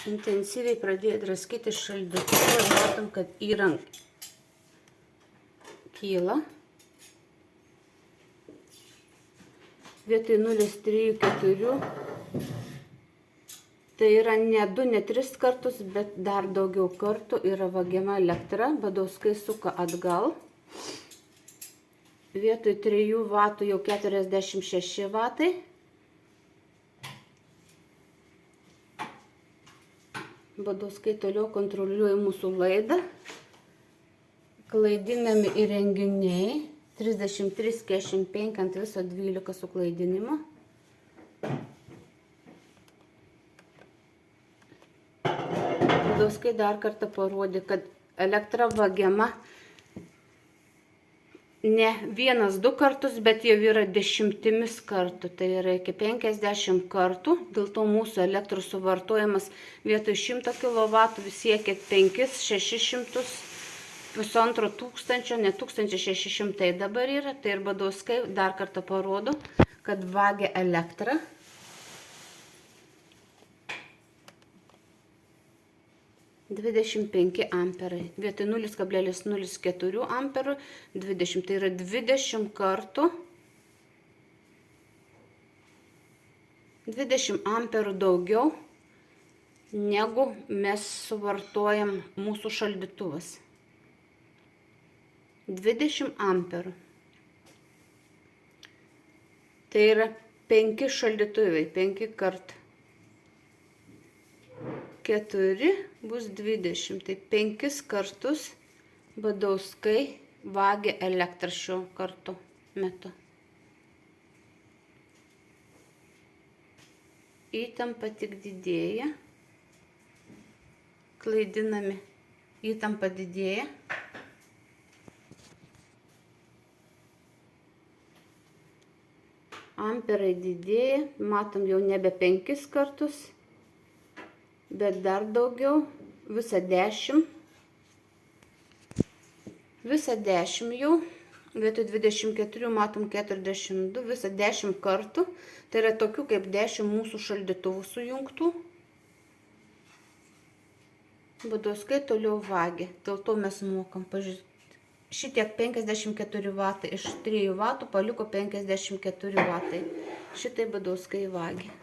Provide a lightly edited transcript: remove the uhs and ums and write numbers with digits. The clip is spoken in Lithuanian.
intensyviai pradėjo draskyti šaldytuvą ir matom, kad įrankiai kyla. Vietoj 0,3-4 tai yra ne 2, ne 3 kartus, bet dar daugiau kartų yra vagiama elektra. Badauskai suka atgal. Vietoj 3 vatų jau 46 vatai. Badauskai toliau kontroliuoja mūsų laidą. Klaidinami įrenginiai. 33,45 ant viso 12 suklaidinimo. Badauskai dar kartą parodė, kad elektra vagiama ne 1-2 kartus, bet jau yra dešimtimis kartų. Tai yra iki 50 kartų. Dėl to mūsų elektros suvartojimas vietoj 100 kW siekia 500-600, 1500, ne 1600 dabar yra. Tai ir Badauskai dar kartą parodo, kad vagia elektrą. $25 amperai. Vietoj 0,04 amperų 20. Tai yra 20 kartų. 20 amperų daugiau, negu mes suvartojam mūsų šaldytuvas. 20 amperų. Tai yra 5 šaldytuvai, 5 kartų. 4 bus 20, tai 5 kartus Badauskai vagia elektrą šiuo kartu metu. Įtampa tik didėja, klaidinami, įtampa didėja. Amperai didėja, matom jau nebe 5 kartus. Bet dar daugiau, visą 10 jau, vietoj 24 matom 42, visą 10 kartų, tai yra tokių kaip 10 mūsų šaldytuvų sujungtų. Badauskai toliau vagia, dėl to mes mokam, pažiūrėti, šitiek 54 vatai, iš 3 vatų paliko 54 vatai, šitai Badauskai vagia.